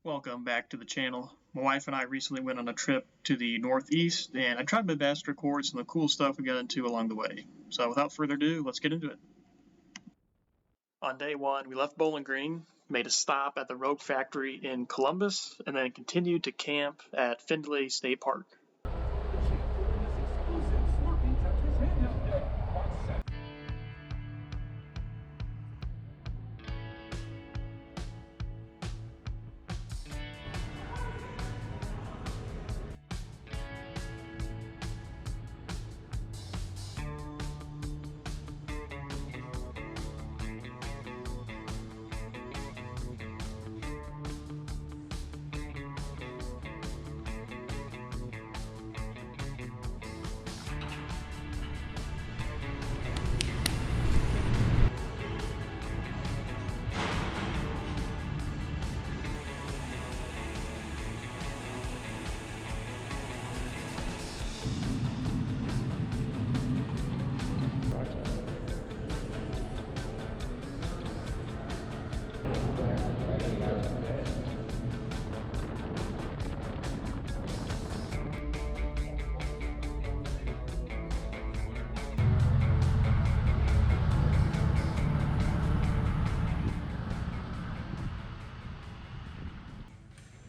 Welcome back to the channel. My wife and I recently went on a trip to the Northeast, and I tried my best to record some of the cool stuff we got into along the way. So without further ado, let's get into it. On day one, we left Bowling Green, made a stop at the Rogue Factory in Columbus, and then continued to camp at Findley State Park.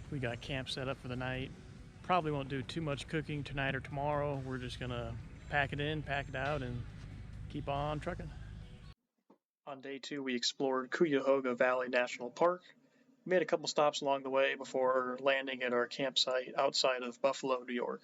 We got camp set up for the night. Probably won't do too much cooking tonight or tomorrow. We're just gonna pack it in, pack it out, and keep on trucking. On day two, we explored Cuyahoga Valley National Park. We made a couple stops along the way before landing at our campsite outside of Buffalo, New York.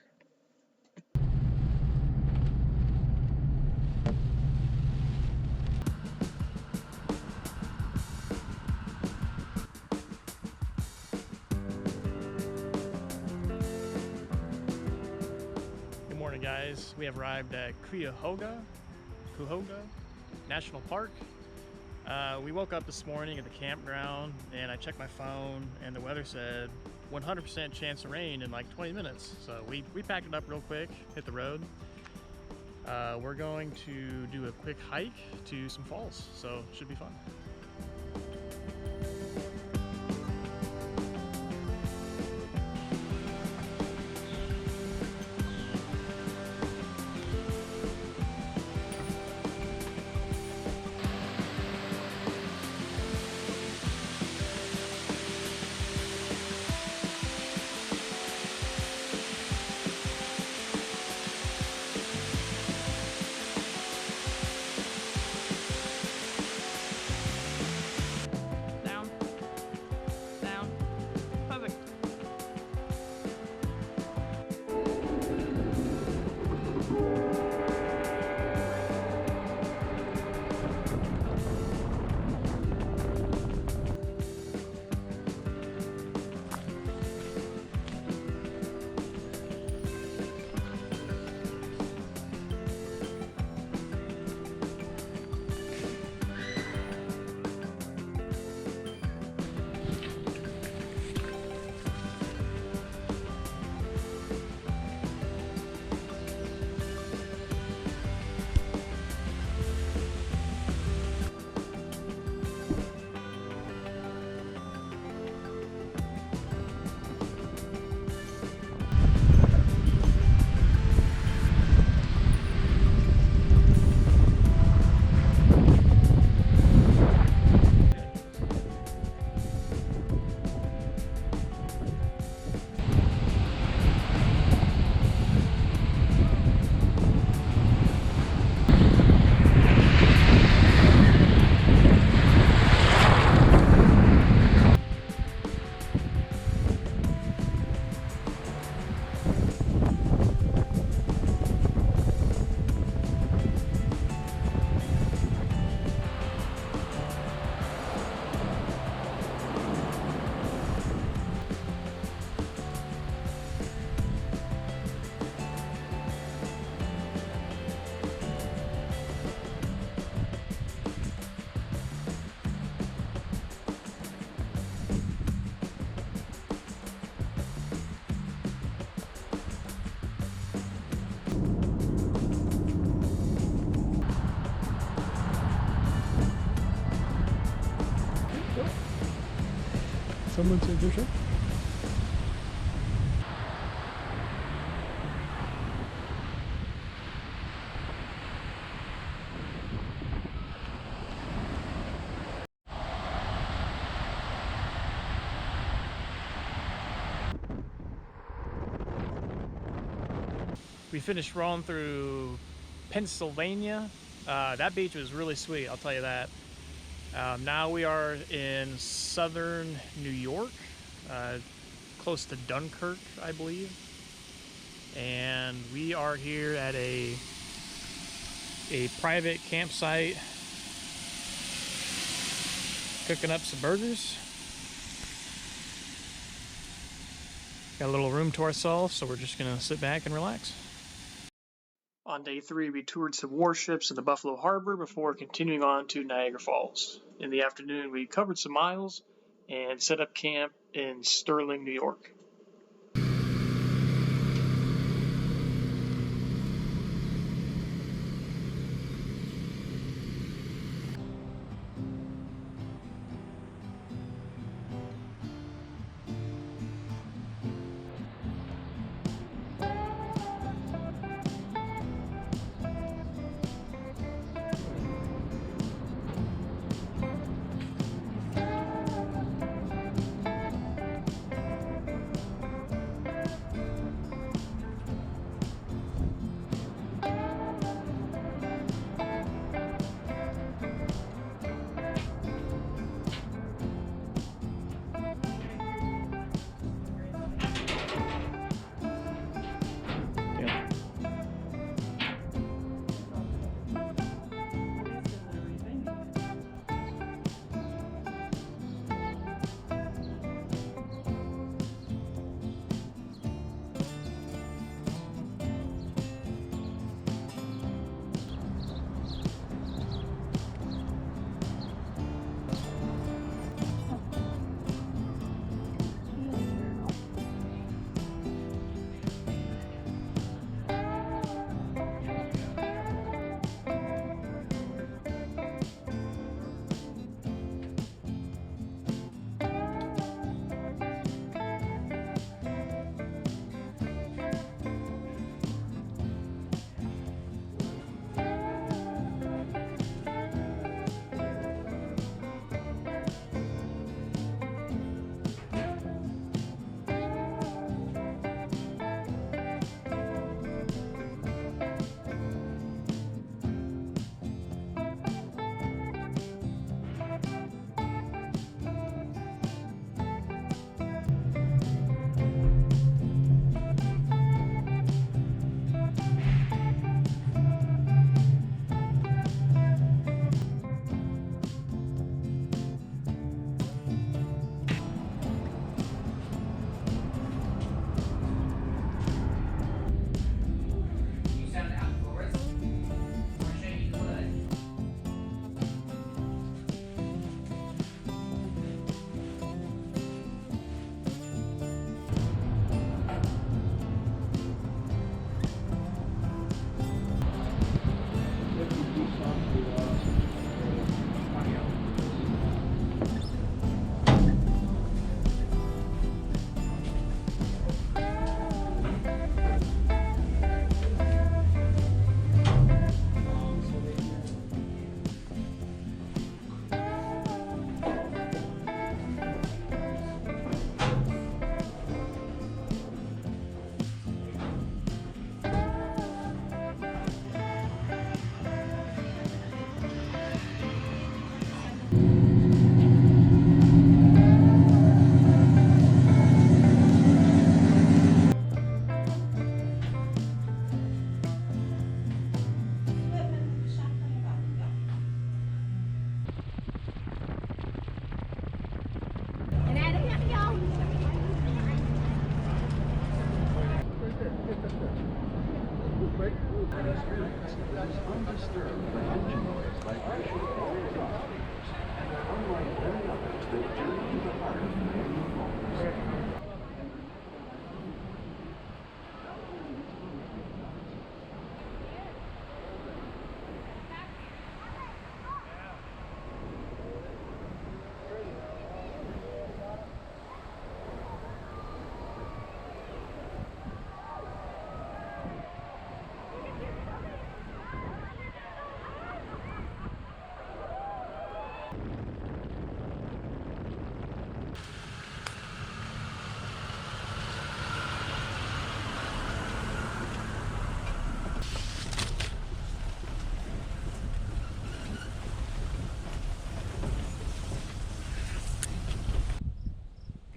Guys, we have arrived at Cuyahoga National Park. We woke up this morning at the campground and I checked my phone and the weather said 100% chance of rain in like 20 minutes. So we packed it up real quick, hit the road. We're going to do a quick hike to some falls, so it should be fun. Someone take your shot? We finished rolling through Pennsylvania. That beach was really sweet, I'll tell you that. Now we are in southern New York, close to Dunkirk, I believe. And we are here at a private campsite, cooking up some burgers. Got a little room to ourselves, so we're just gonna sit back and relax. On day 3, we toured some warships in the Buffalo Harbor before continuing on to Niagara Falls. In the afternoon, we covered some miles and set up camp in Sterling, New York.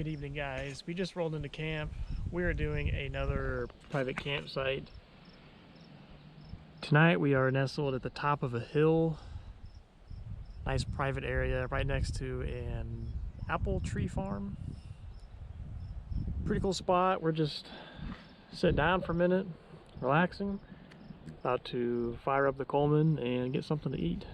Good evening, guys. We just rolled into camp. We are doing another private campsite. Tonight we are nestled at the top of a hill. Nice private area right next to an apple tree farm. Pretty cool spot. We're just sitting down for a minute, relaxing. About to fire up the Coleman and get something to eat.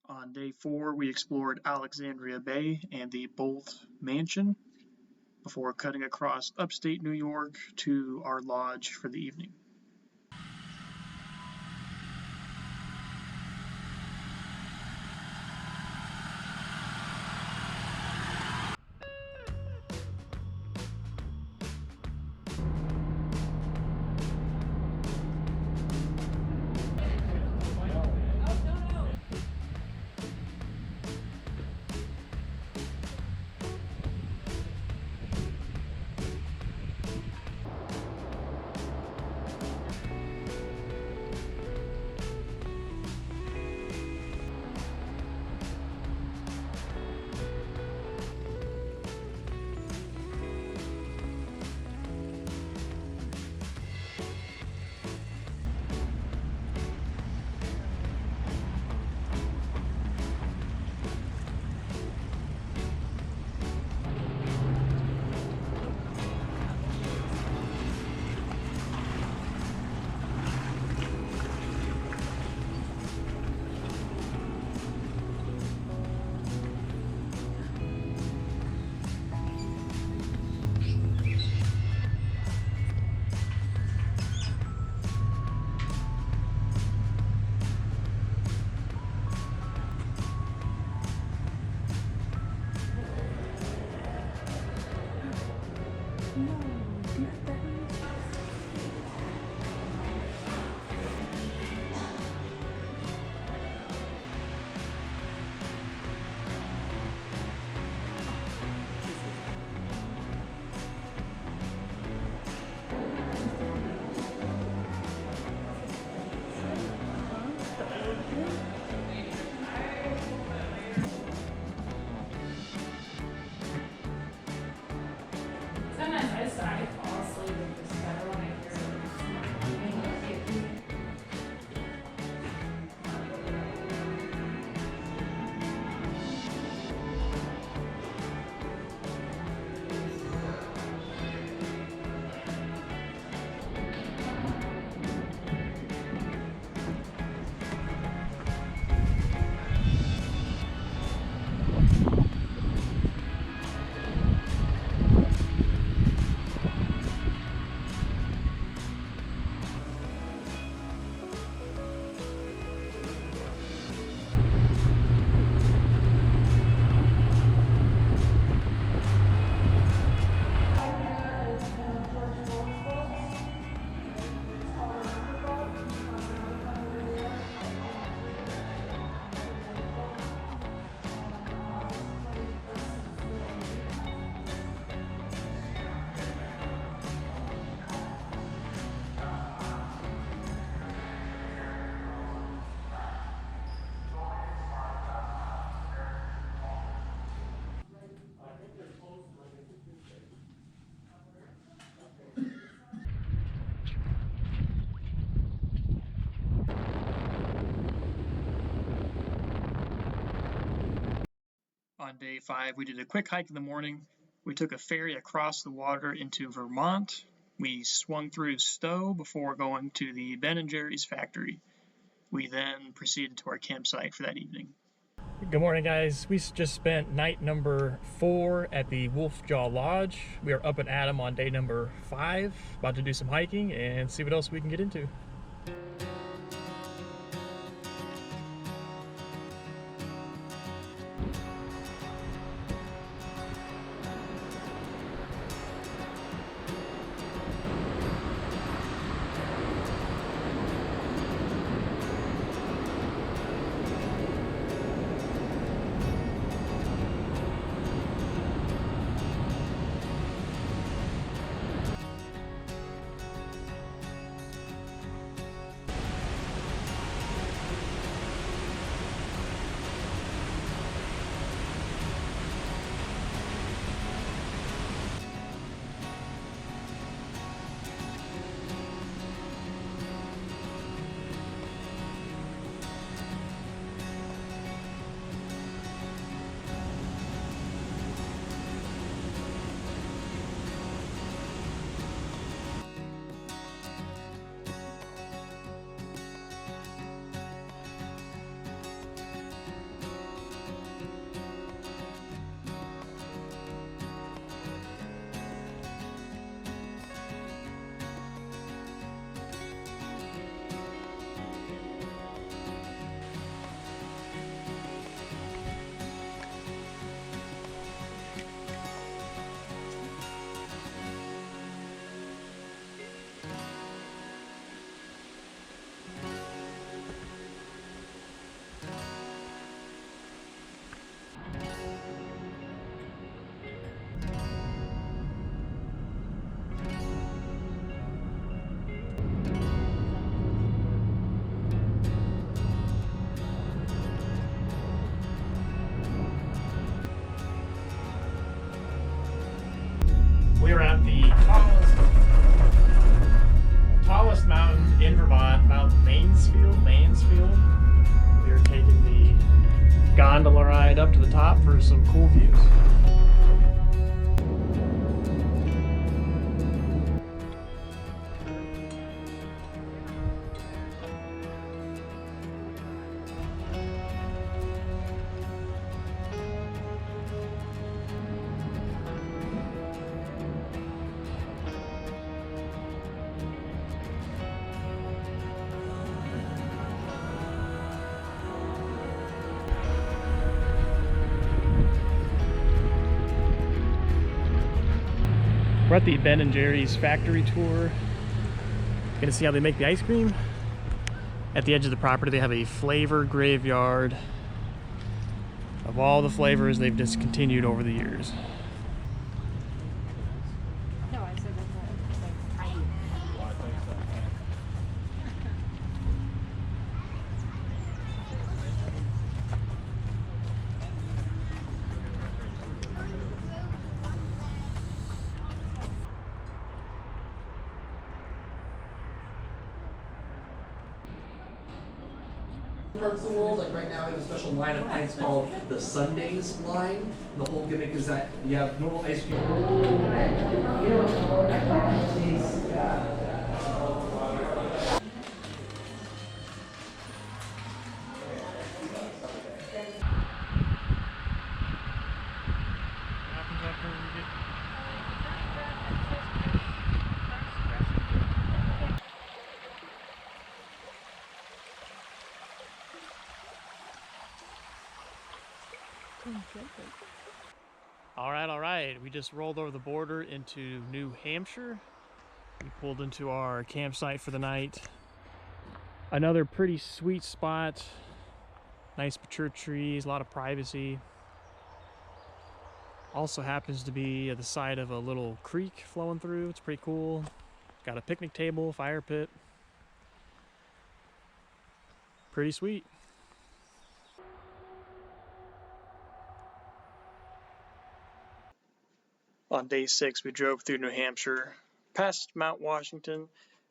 On day 4, we explored Alexandria Bay and the Bolt Mansion before cutting across upstate New York to our lodge for the evening. On day 5, we did a quick hike in the morning. We took a ferry across the water into Vermont. We swung through Stowe before going to the Ben & Jerry's factory. We then proceeded to our campsite for that evening. Good morning, guys. We just spent night number 4 at the Wolf Jaw Lodge. We are up and at 'em on day number 5, about to do some hiking and see what else we can get into. We're at the tallest mountain in Vermont, Mount Mansfield. We are taking the gondola ride up to the top for some cool views. We're at the Ben & Jerry's factory tour. Gonna see how they make the ice cream. At the edge of the property they have a flavor graveyard of all the flavors they've discontinued over the years. No, I said that's like parts of the world. Like right now, we have a special line of ice called the Sundays line. The whole gimmick is that you have normal ice cream. All right. We just rolled over the border into New Hampshire. We pulled into our campsite for the night. Another pretty sweet spot. Nice mature trees, a lot of privacy. Also happens to be at the side of a little creek flowing through. It's pretty cool. Got a picnic table, fire pit. Pretty sweet. On day 6, we drove through New Hampshire, past Mount Washington.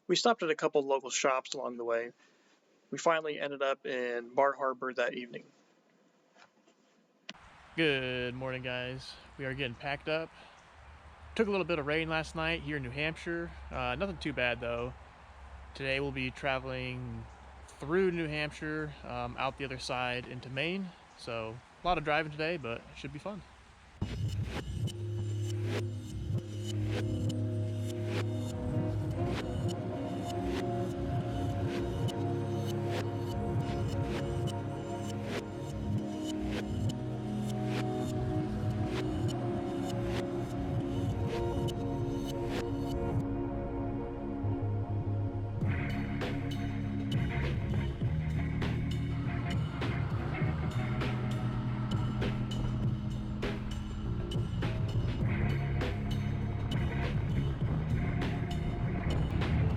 We stopped at a couple local shops along the way. We finally ended up in Bar Harbor that evening. Good morning, guys. We are getting packed up. Took a little bit of rain last night here in New Hampshire. Nothing too bad though. Today we'll be traveling through New Hampshire, out the other side into Maine. So a lot of driving today, but it should be fun.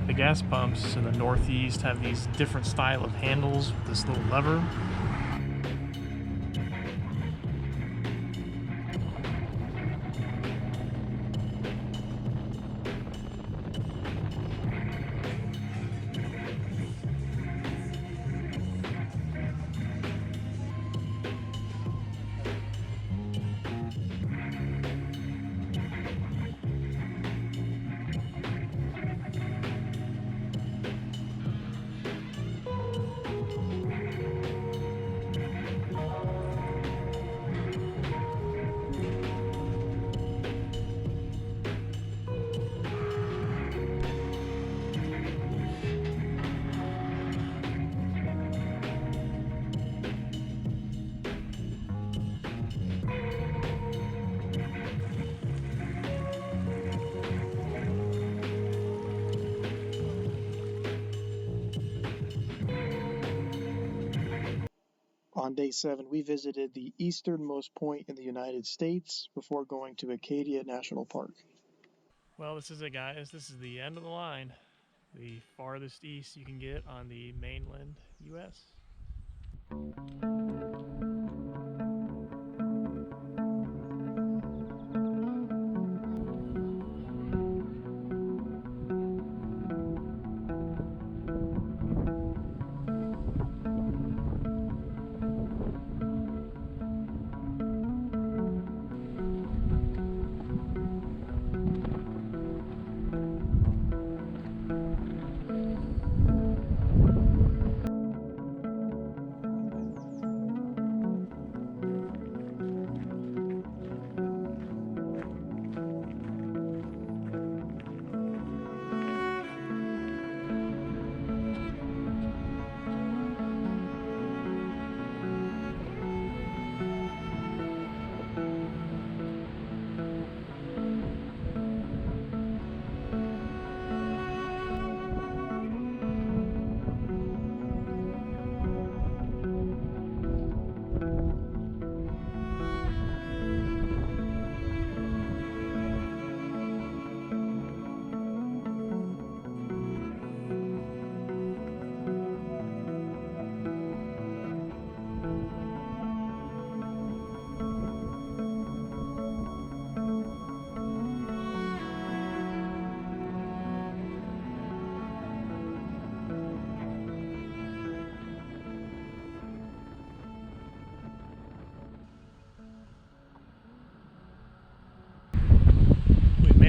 The gas pumps in the Northeast have these different style of handles with this little lever. On day 7, we visited the easternmost point in the United States before going to Acadia National Park. Well, this is it, guys. This is the end of the line. the farthest east you can get on the mainland US.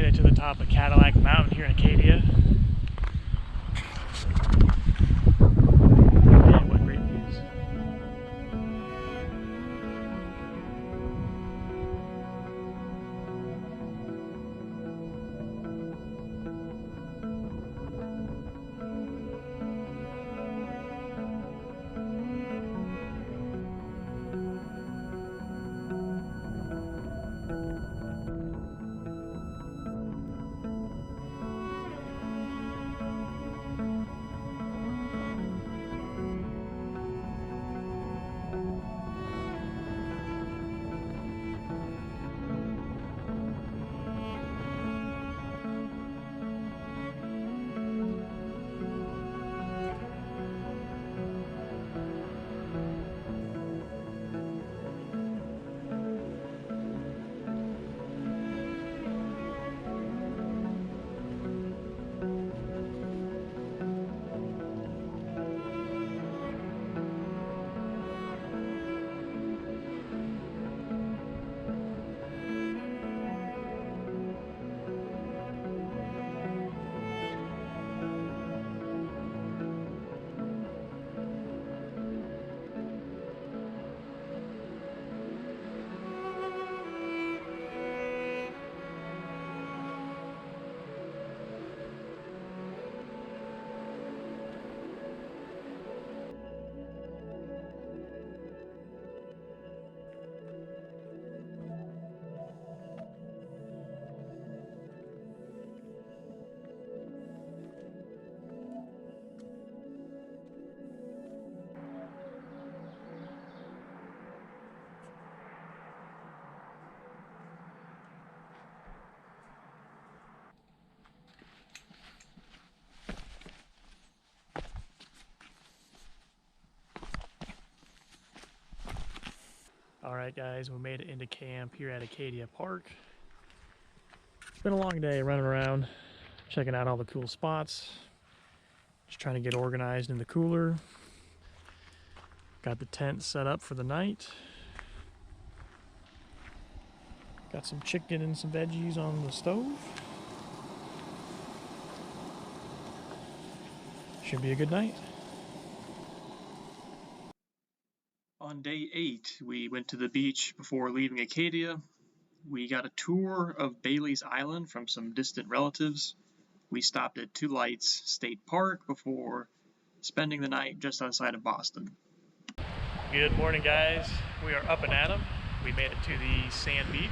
To the top of Cadillac Mountain here in Acadia. Man, what great views. Alright guys, we made it into camp here at Acadia Park. It's been a long day running around, checking out all the cool spots. Just trying to get organized in the cooler. Got the tent set up for the night. Got some chicken and some veggies on the stove. Should be a good night. On day 8, we went to the beach before leaving Acadia. We got a tour of Bailey's Island from some distant relatives. We stopped at Two Lights State Park before spending the night just outside of Boston. Good morning guys, we are up and at 'em. We made it to the sand beach.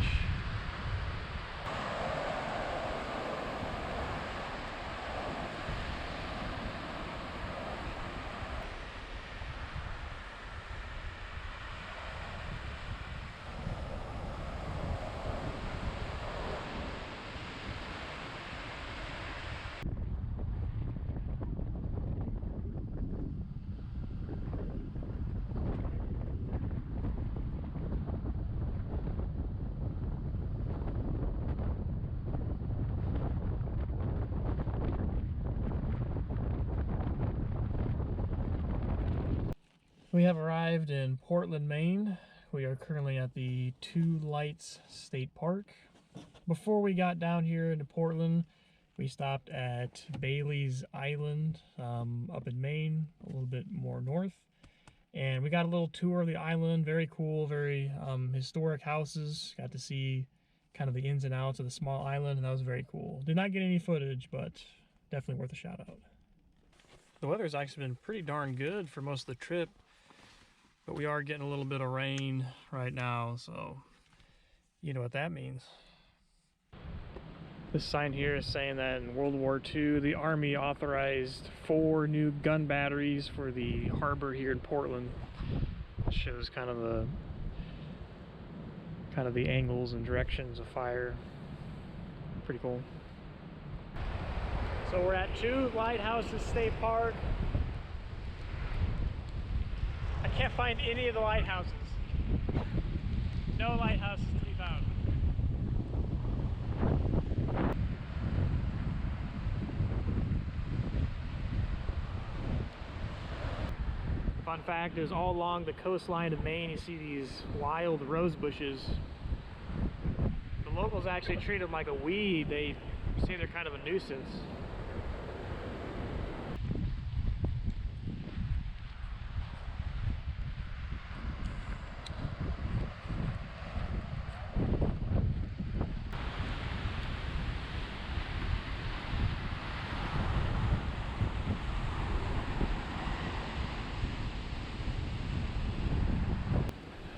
We have arrived in Portland, Maine. We are currently at the Two Lights State Park. Before we got down here into Portland, we stopped at Bailey's Island up in Maine, a little bit more north. And we got a little tour of the island, very cool, very historic houses. Got to see kind of the ins and outs of the small island, and that was very cool. Did not get any footage, but definitely worth a shout out. The weather's actually been pretty darn good for most of the trip, but we are getting a little bit of rain right now, so you know what that means. This sign here is saying that in World War II, the Army authorized 4 new gun batteries for the harbor here in Portland. It shows kind of the angles and directions of fire. Pretty cool. So we're at Two Lighthouses State Park. I can't find any of the lighthouses. No lighthouses to be found. Fun fact is, all along the coastline of Maine, you see these wild rose bushes. The locals actually treat them like a weed. They say they're kind of a nuisance.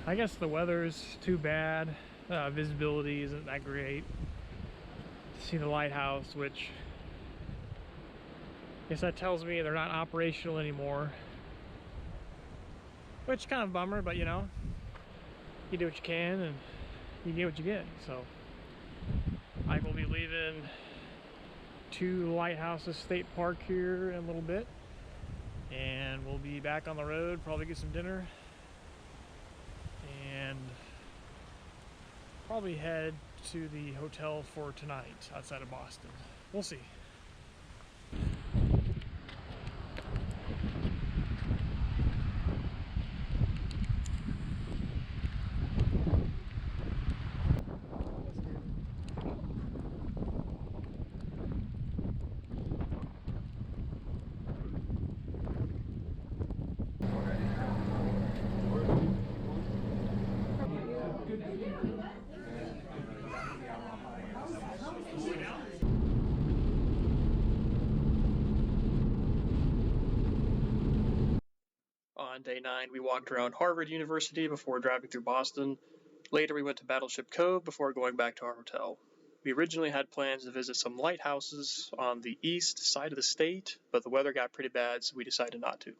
I guess the weather's too bad. Visibility isn't that great to see the lighthouse, which I guess that tells me they're not operational anymore. Which is kind of a bummer, but you know, you do what you can and you get what you get. So I will be leaving Two Lighthouses State Park here in a little bit, and we'll be back on the road, probably get some dinner, and probably head to the hotel for tonight outside of Boston. We'll see. On day 9, we walked around Harvard University before driving through Boston. Later, we went to Battleship Cove before going back to our hotel. We originally had plans to visit some lighthouses on the east side of the state, but the weather got pretty bad, so we decided not to.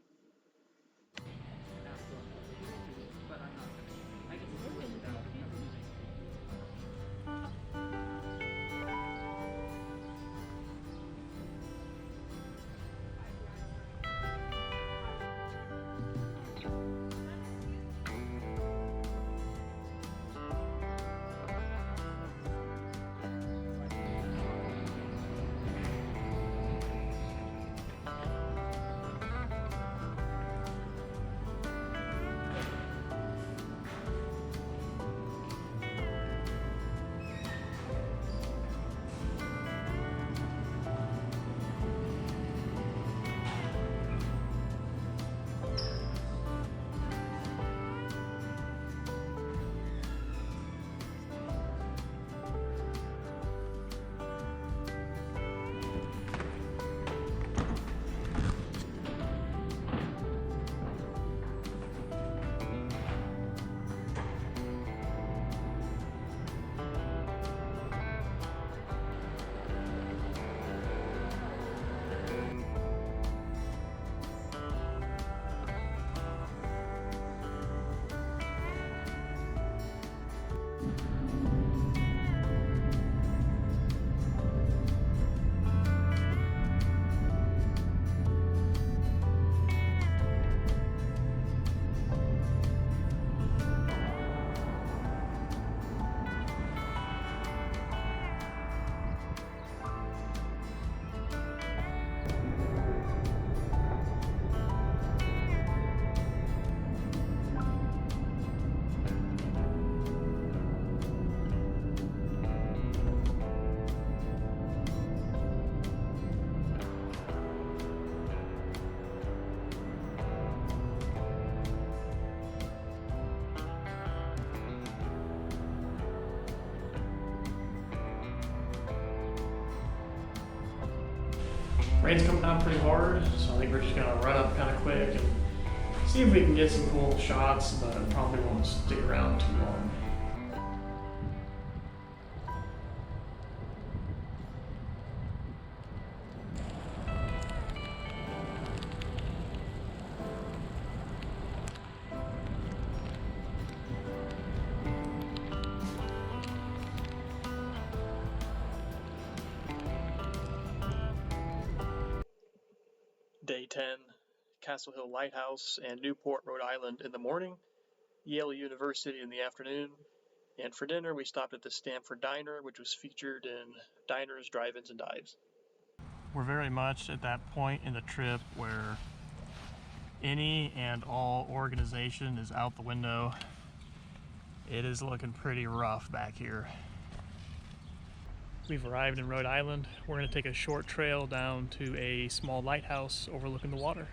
Rain's coming down pretty hard, so I think we're just gonna run up kind of quick and see if we can get some cool shots, but it probably won't stick around too long. Day 10, Castle Hill Lighthouse and Newport, Rhode Island in the morning, Yale University in the afternoon, and for dinner we stopped at the Stamford Diner, which was featured in Diners, Drive-Ins, and Dives. We're very much at that point in the trip where any and all organization is out the window. It is looking pretty rough back here. We've arrived in Rhode Island. We're going to take a short trail down to a small lighthouse overlooking the water.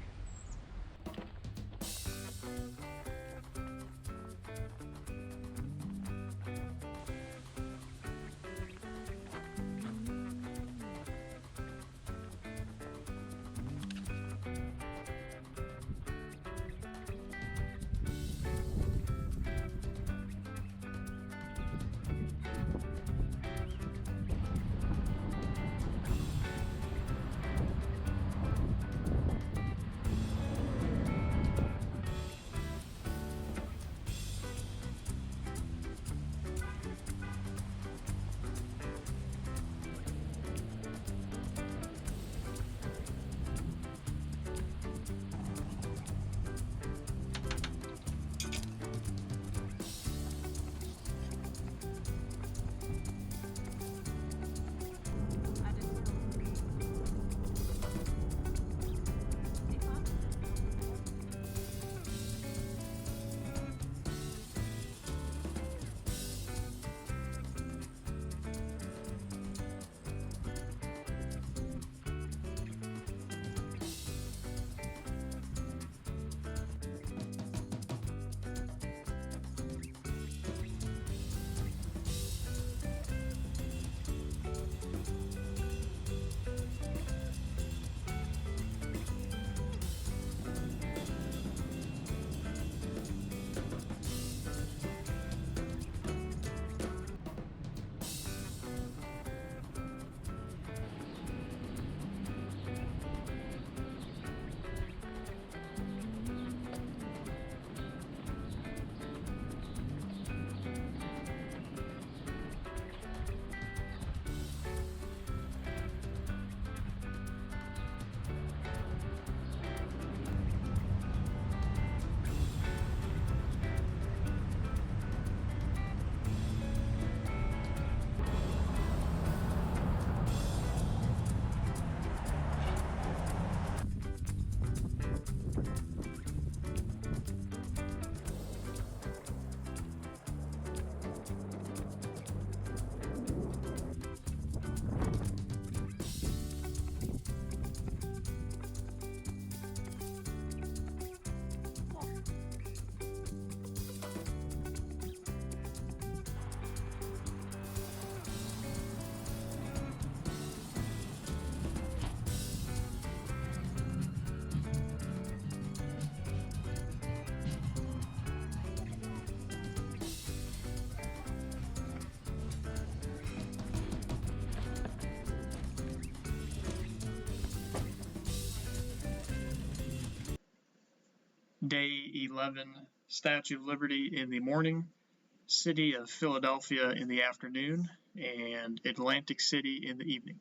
Day 11, Statue of Liberty in the morning, City of Philadelphia in the afternoon, and Atlantic City in the evening.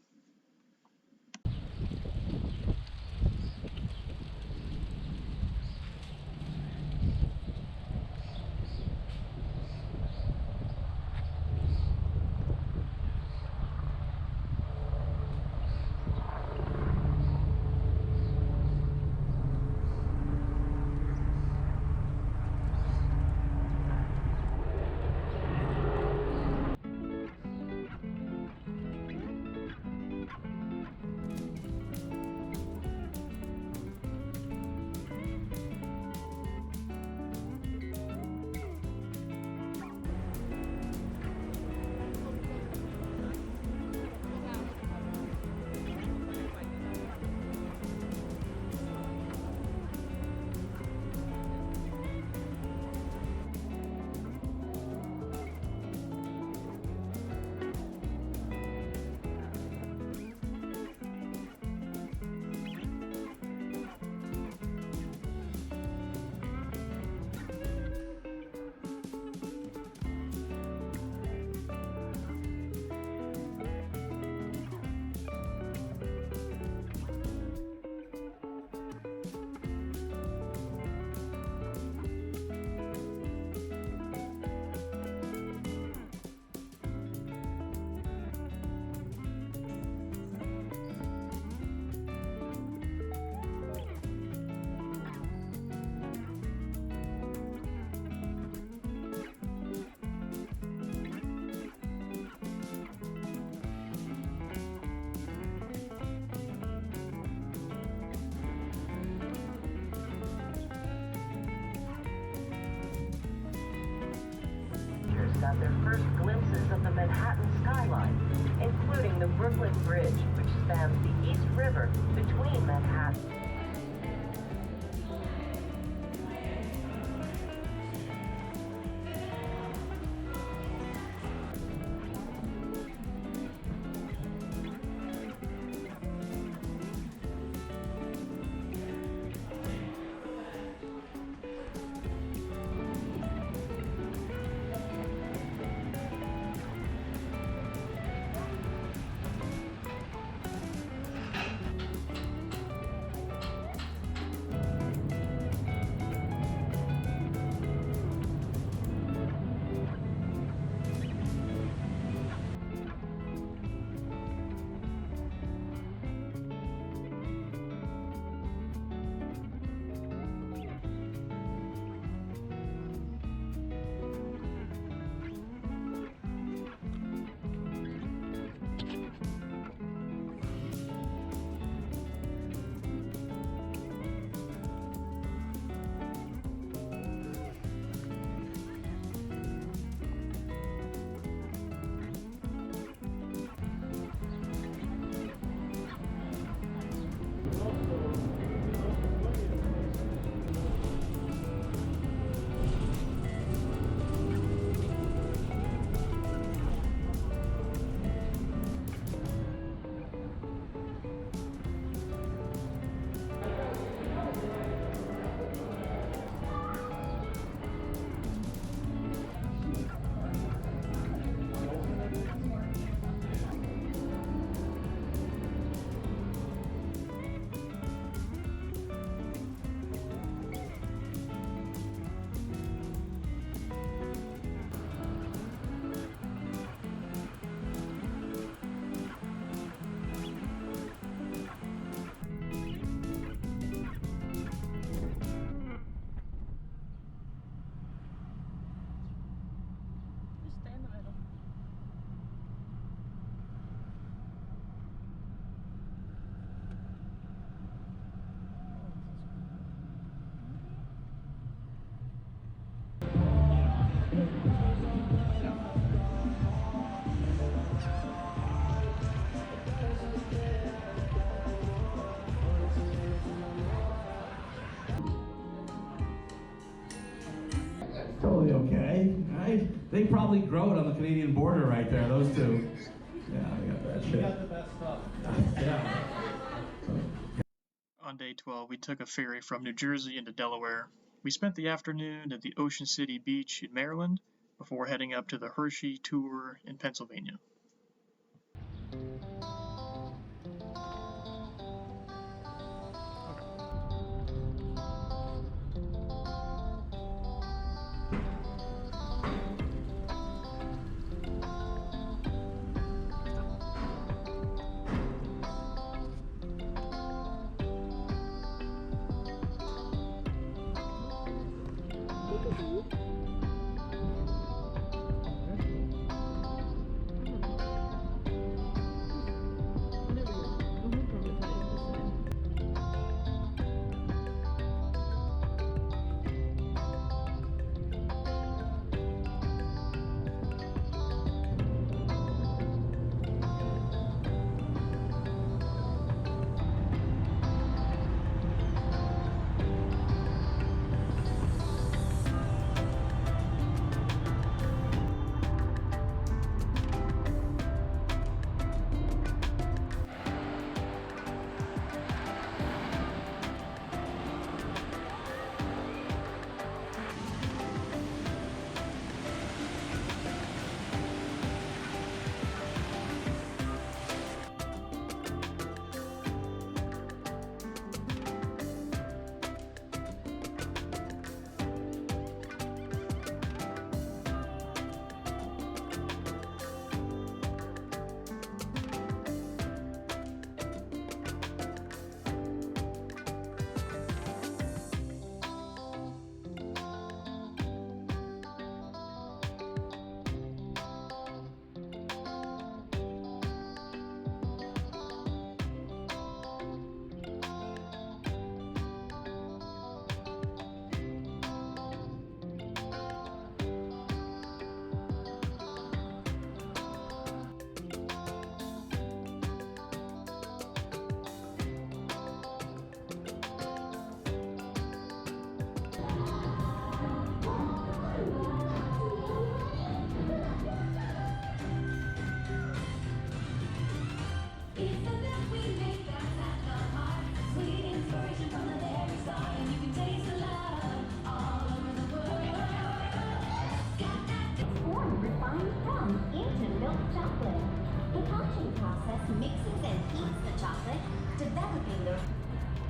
right? They probably grow it on the Canadian border right there, those two. Yeah, they got that shit. We got the best stuff. Yeah. On day 12, we took a ferry from New Jersey into Delaware. We spent the afternoon at the Ocean City Beach in Maryland before heading up to the Hershey tour in Pennsylvania.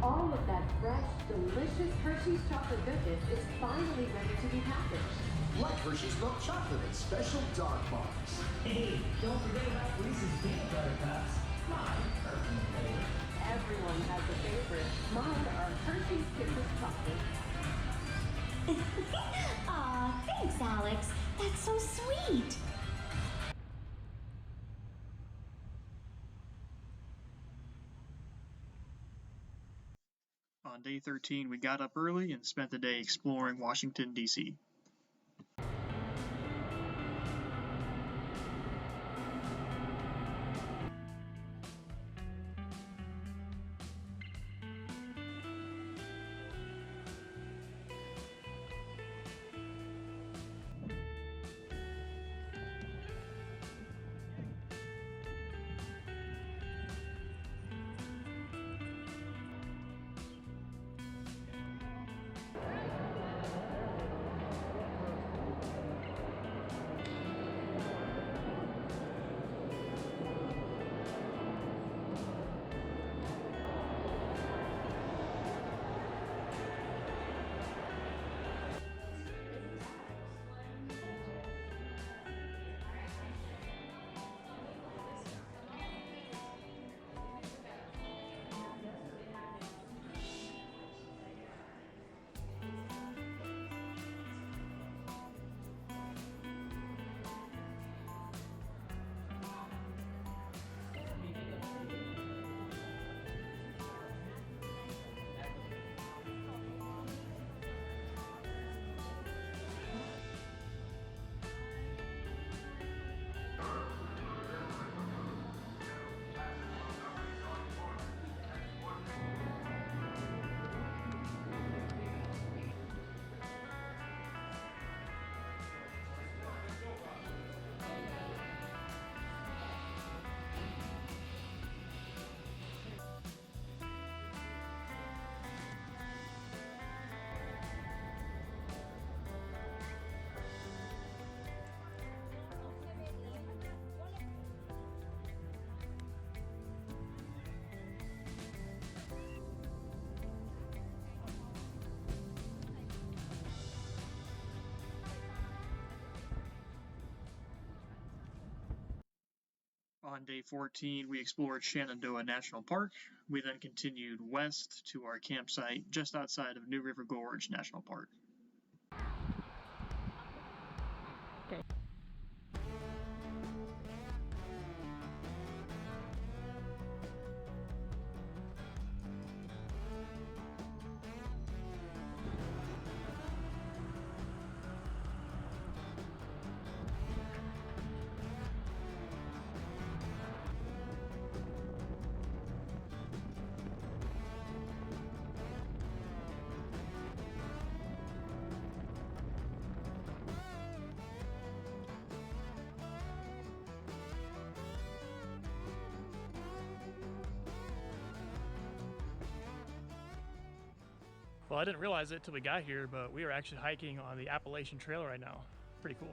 All of that fresh, delicious Hershey's chocolate goodness is finally ready to be packaged. Like Hershey's milk chocolate in special dark bars. Hey, don't forget about Reese's peanut butter cups. My personal favorite. Everyone has a favorite. Mine are Hershey's Kisses chocolate. Aw, thanks, Alex. That's so sweet. On day 13, we got up early and spent the day exploring Washington, D.C. On day 14, we explored Shenandoah National Park. We then continued west to our campsite just outside of New River Gorge National Park. Okay. Well, I didn't realize it till we got here, but we are actually hiking on the Appalachian Trail right now. Pretty cool.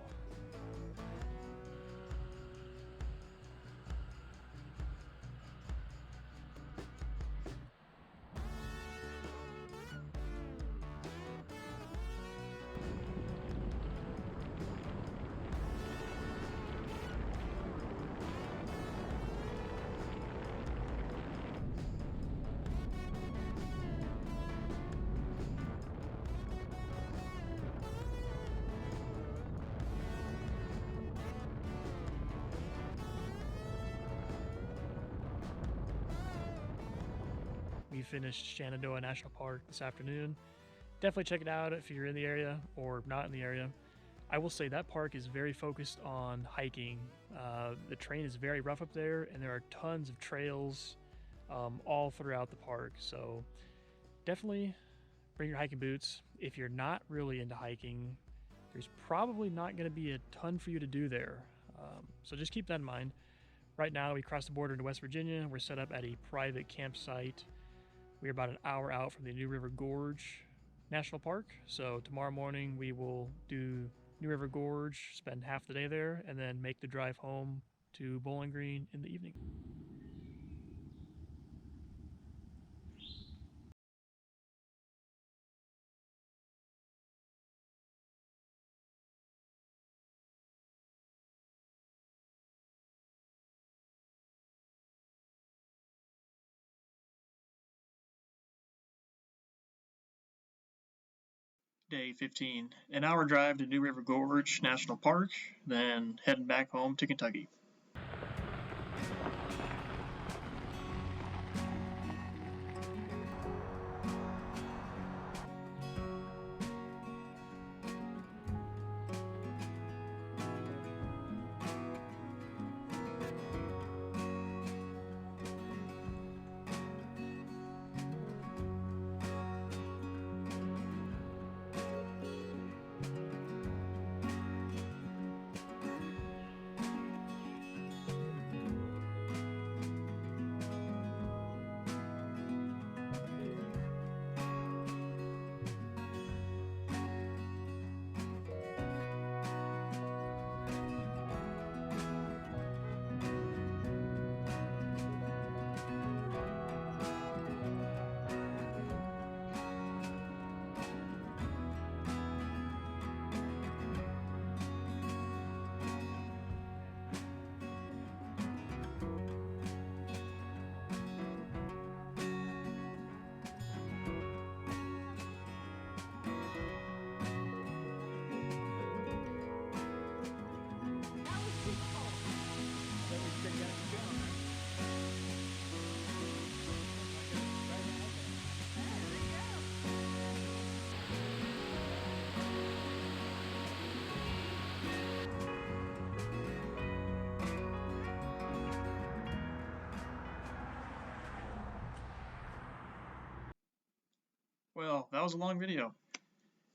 We finished Shenandoah National Park this afternoon. Definitely check it out if you're in the area or not in the area. I will say that park is very focused on hiking. The terrain is very rough up there, and there are tons of trails all throughout the park. So definitely bring your hiking boots. If you're not really into hiking, there's probably not going to be a ton for you to do there. So just keep that in mind. Right now, we crossed the border into West Virginia. We're set up at a private campsite. We're about an hour out from the New River Gorge National Park. So tomorrow morning we will do New River Gorge, spend half the day there, and then make the drive home to Bowling Green in the evening. Day 15, an hour drive to New River Gorge National Park, then heading back home to Kentucky. Well, that was a long video.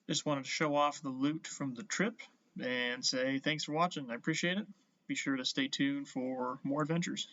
Just wanted to show off the loot from the trip and say thanks for watching. I appreciate it. Be sure to stay tuned for more adventures.